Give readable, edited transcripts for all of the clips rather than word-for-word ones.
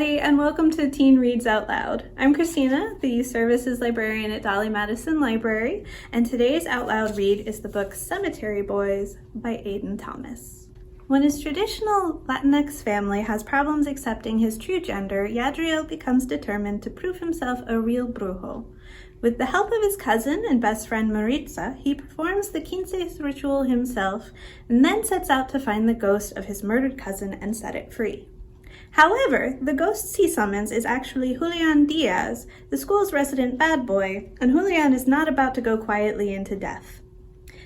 everybody, and welcome to Teen Reads Out Loud. I'm Christina, the Youth Services Librarian at Dolley Madison Library, and today's Out Loud read is the book Cemetery Boys by Aiden Thomas. When his traditional Latinx family has problems accepting his true gender, Yadriel becomes determined to prove himself a real brujo. With the help of his cousin and best friend Maritza, he performs the quince ritual himself and then sets out to find the ghost of his murdered cousin and set it free. However, the ghost he summons is actually Julian Diaz, the school's resident bad boy, and Julian is not about to go quietly into death.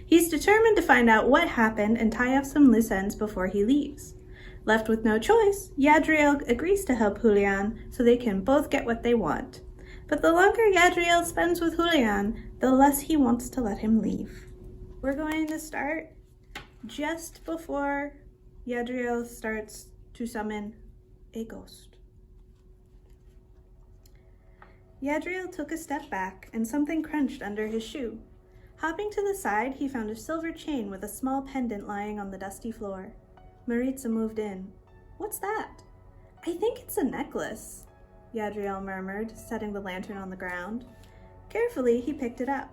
He's determined to find out what happened and tie up some loose ends before he leaves. Left with no choice, Yadriel agrees to help Julian so they can both get what they want. But the longer Yadriel spends with Julian, the less he wants to let him leave. We're going to start just before Yadriel starts to summon a ghost. Yadriel took a step back and something crunched under his shoe. Hopping to the side, he found a silver chain with a small pendant lying on the dusty floor. Maritza moved in. "What's that?" "I think it's a necklace," Yadriel murmured, setting the lantern on the ground. Carefully, he picked it up.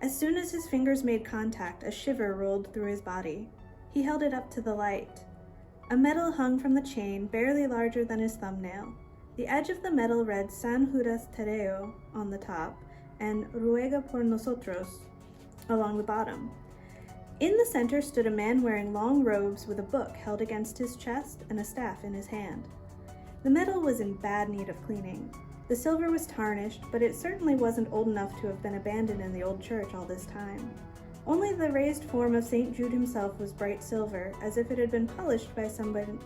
As soon as his fingers made contact, a shiver rolled through his body. He held it up to the light. A medal hung from the chain, barely larger than his thumbnail. The edge of the medal read San Judas Tadeo on the top and Ruega por nosotros along the bottom. In the center stood a man wearing long robes with a book held against his chest and a staff in his hand. The medal was in bad need of cleaning. The silver was tarnished, but it certainly wasn't old enough to have been abandoned in the old church all this time. Only the raised form of St. Jude himself was bright silver, as if it had been polished by somebody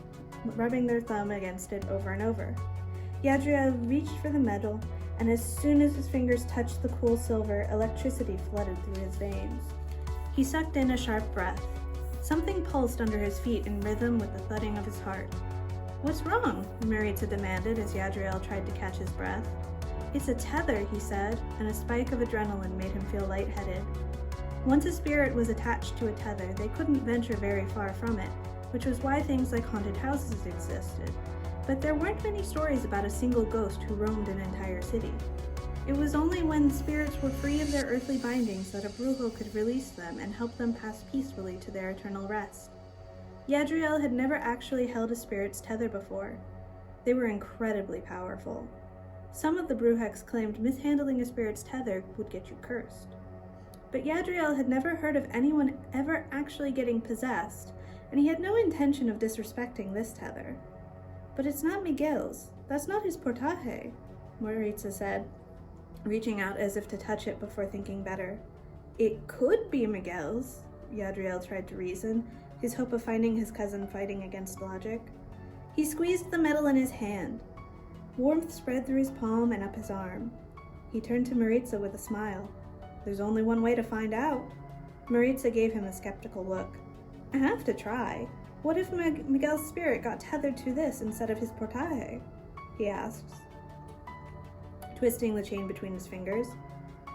rubbing their thumb against it over and over. Yadriel reached for the medal, and as soon as his fingers touched the cool silver, electricity flooded through his veins. He sucked in a sharp breath. Something pulsed under his feet in rhythm with the thudding of his heart. "What's wrong?" Maritza demanded as Yadriel tried to catch his breath. "It's a tether," he said, and a spike of adrenaline made him feel lightheaded. Once a spirit was attached to a tether, they couldn't venture very far from it, which was why things like haunted houses existed. But there weren't many stories about a single ghost who roamed an entire city. It was only when spirits were free of their earthly bindings that a brujo could release them and help them pass peacefully to their eternal rest. Yadriel had never actually held a spirit's tether before. They were incredibly powerful. Some of the brujex claimed mishandling a spirit's tether would get you cursed. But Yadriel had never heard of anyone ever actually getting possessed, and he had no intention of disrespecting this tether. "But it's not Miguel's. That's not his portaje," Maritza said, reaching out as if to touch it before thinking better. "It could be Miguel's," Yadriel tried to reason, his hope of finding his cousin fighting against logic. He squeezed the medal in his hand. Warmth spread through his palm and up his arm. He turned to Maritza with a smile. "There's only one way to find out." Maritza gave him a skeptical look. "I have to try. What if Miguel's spirit got tethered to this instead of his portaje?" he asked, twisting the chain between his fingers.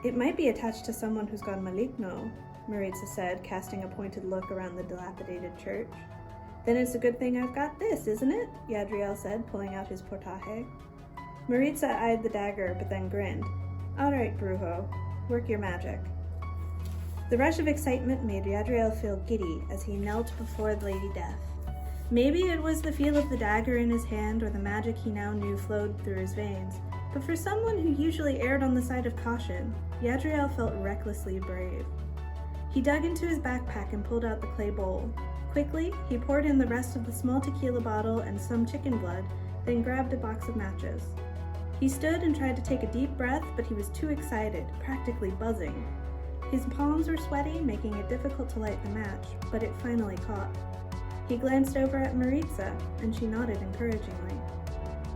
"It might be attached to someone who's gone maligno," Maritza said, casting a pointed look around the dilapidated church. "Then it's a good thing I've got this, isn't it?" Yadriel said, pulling out his portaje. Maritza eyed the dagger, but then grinned. "All right, brujo. Work your magic." The rush of excitement made Yadriel feel giddy as he knelt before Lady Death. Maybe it was the feel of the dagger in his hand or the magic he now knew flowed through his veins, but for someone who usually erred on the side of caution, Yadriel felt recklessly brave. He dug into his backpack and pulled out the clay bowl. Quickly, he poured in the rest of the small tequila bottle and some chicken blood, then grabbed a box of matches. He stood and tried to take a deep breath, but he was too excited, practically buzzing. His palms were sweaty, making it difficult to light the match, but it finally caught. He glanced over at Maritza, and she nodded encouragingly.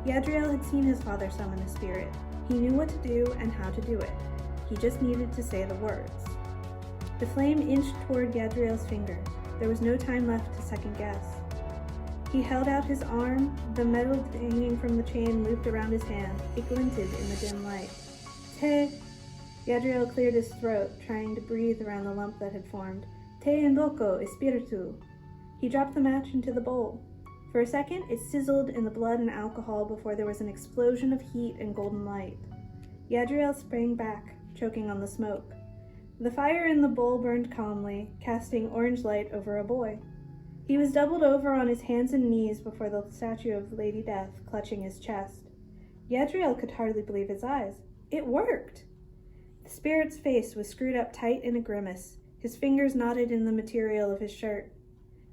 Yadriel had seen his father summon a spirit. He knew what to do and how to do it. He just needed to say the words. The flame inched toward Yadriel's fingers. There was no time left to second guess. He held out his arm, the metal hanging from the chain looped around his hand. It glinted in the dim light. "Te!" Yadriel cleared his throat, trying to breathe around the lump that had formed. "Te invoco, espiritu." He dropped the match into the bowl. For a second, it sizzled in the blood and alcohol before there was an explosion of heat and golden light. Yadriel sprang back, choking on the smoke. The fire in the bowl burned calmly, casting orange light over a boy. He was doubled over on his hands and knees before the statue of Lady Death, clutching his chest. Yadriel could hardly believe his eyes. It worked! The spirit's face was screwed up tight in a grimace, his fingers knotted in the material of his shirt.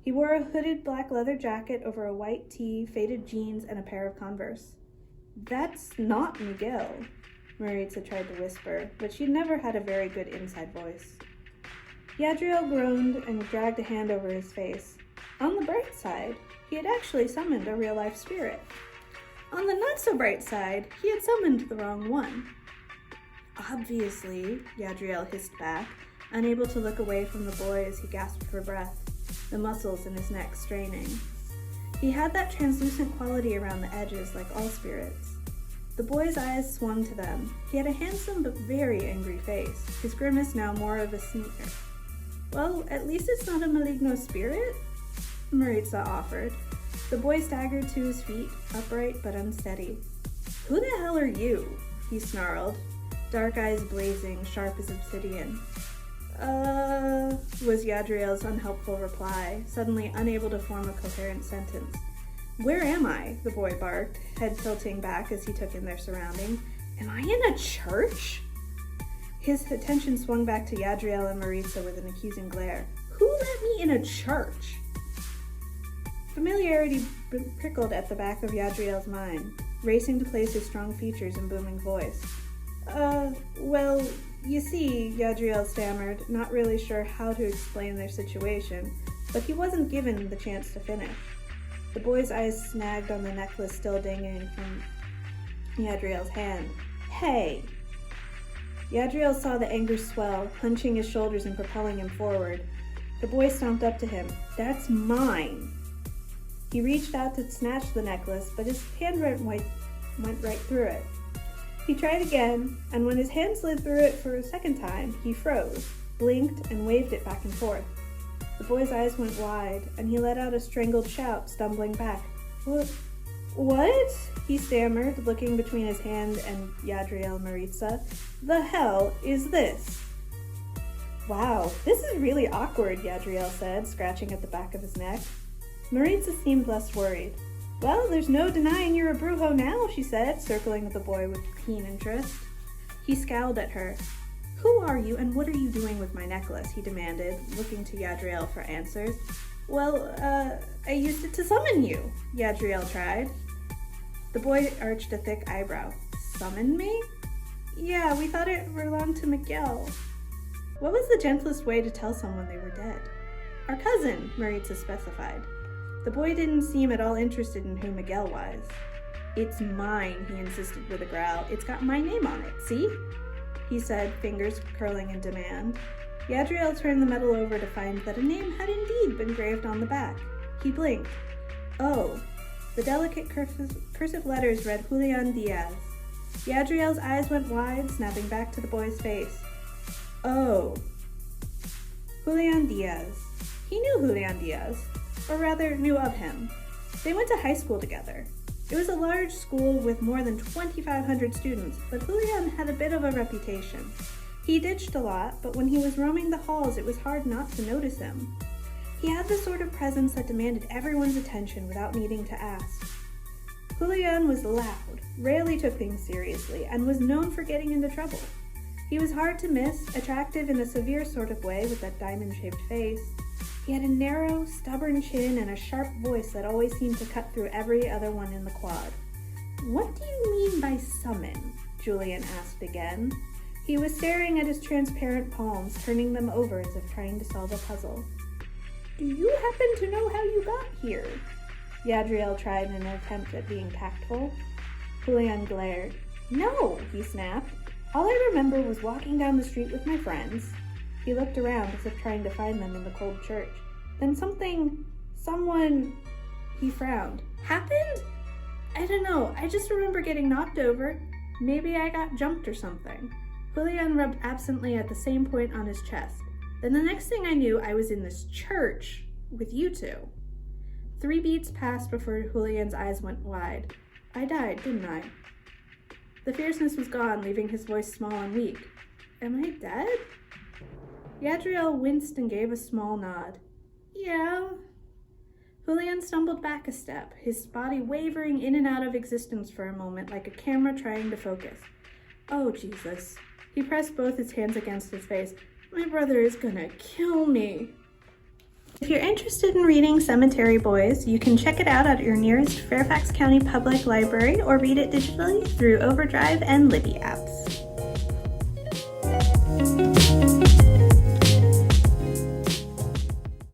He wore a hooded black leather jacket over a white tee, faded jeans, and a pair of Converse. "That's not Miguel," Maritza tried to whisper, but she'd never had a very good inside voice. Yadriel groaned and dragged a hand over his face. On the bright side, he had actually summoned a real-life spirit. On the not-so-bright side, he had summoned the wrong one. "Obviously," Yadriel hissed back, unable to look away from the boy as he gasped for breath, the muscles in his neck straining. He had that translucent quality around the edges like all spirits. The boy's eyes swung to them. He had a handsome but very angry face, his grimace now more of a sneer. "Well, at least it's not a maligno spirit," Maritza offered. The boy staggered to his feet, upright but unsteady. "Who the hell are you?" he snarled, dark eyes blazing, sharp as obsidian. Was Yadriel's unhelpful reply, suddenly unable to form a coherent sentence. "Where am I?" the boy barked, head tilting back as he took in their surroundings. "Am I in a church?" His attention swung back to Yadriel and Maritza with an accusing glare. "Who let me in a church?" Familiarity prickled at the back of Yadriel's mind, racing to place his strong features and booming voice. Well, you see," Yadriel stammered, not really sure how to explain their situation, but he wasn't given the chance to finish. The boy's eyes snagged on the necklace still dangling from Yadriel's hand. "Hey!" Yadriel saw the anger swell, hunching his shoulders and propelling him forward. The boy stomped up to him. "That's mine!" He reached out to snatch the necklace, but his hand went right through it. He tried again, and when his hand slid through it for a second time, he froze, blinked, and waved it back and forth. The boy's eyes went wide, and he let out a strangled shout, stumbling back. What? He stammered, looking between his hand and Yadriel Maritza. "The hell is this?" "Wow, this is really awkward," Yadriel said, scratching at the back of his neck. Maritza seemed less worried. "Well, there's no denying you're a brujo now," she said, circling the boy with keen interest. He scowled at her. "Who are you and what are you doing with my necklace?" he demanded, looking to Yadriel for answers. "Well, I used it to summon you," Yadriel tried. The boy arched a thick eyebrow. "Summon me?" "Yeah, we thought it belonged to Miguel." What was the gentlest way to tell someone they were dead? "Our cousin," Maritza specified. The boy didn't seem at all interested in who Miguel was. "It's mine," he insisted with a growl. "It's got my name on it, see?" he said, fingers curling in demand. Yadriel turned the medal over to find that a name had indeed been graved on the back. He blinked. "Oh." The delicate cursive letters read Julian Diaz. Yadriel's eyes went wide, snapping back to the boy's face. "Oh." Julian Diaz. He knew Julian Diaz. Or rather, knew of him. They went to high school together. It was a large school with more than 2,500 students, but Julian had a bit of a reputation. He ditched a lot, but when he was roaming the halls, it was hard not to notice him. He had the sort of presence that demanded everyone's attention without needing to ask. Julian was loud, rarely took things seriously, and was known for getting into trouble. He was hard to miss, attractive in a severe sort of way with that diamond-shaped face. He had a narrow, stubborn chin and a sharp voice that always seemed to cut through every other one in the quad. "What do you mean by summon?" Julian asked again. He was staring at his transparent palms, turning them over as if trying to solve a puzzle. "Do you happen to know how you got here?" Yadriel tried in an attempt at being tactful. Julian glared. "No," he snapped. "All I remember was walking down the street with my friends." He looked around as if trying to find them in the cold church. Then someone, he frowned. "Happened? I don't know, I just remember getting knocked over. Maybe I got jumped or something." Julian rubbed absently at the same point on his chest. "Then the next thing I knew, I was in this church with you two." 3 beats passed before Julian's eyes went wide. I died, didn't I? The fierceness was gone, leaving his voice small and weak. Am I dead? Yadriel winced and gave a small nod. Yeah. Julian stumbled back a step, his body wavering in and out of existence for a moment like a camera trying to focus. Oh, Jesus. He pressed both his hands against his face. My brother is gonna kill me. If you're interested in reading Cemetery Boys, you can check it out at your nearest Fairfax County Public Library or read it digitally through Overdrive and Libby apps.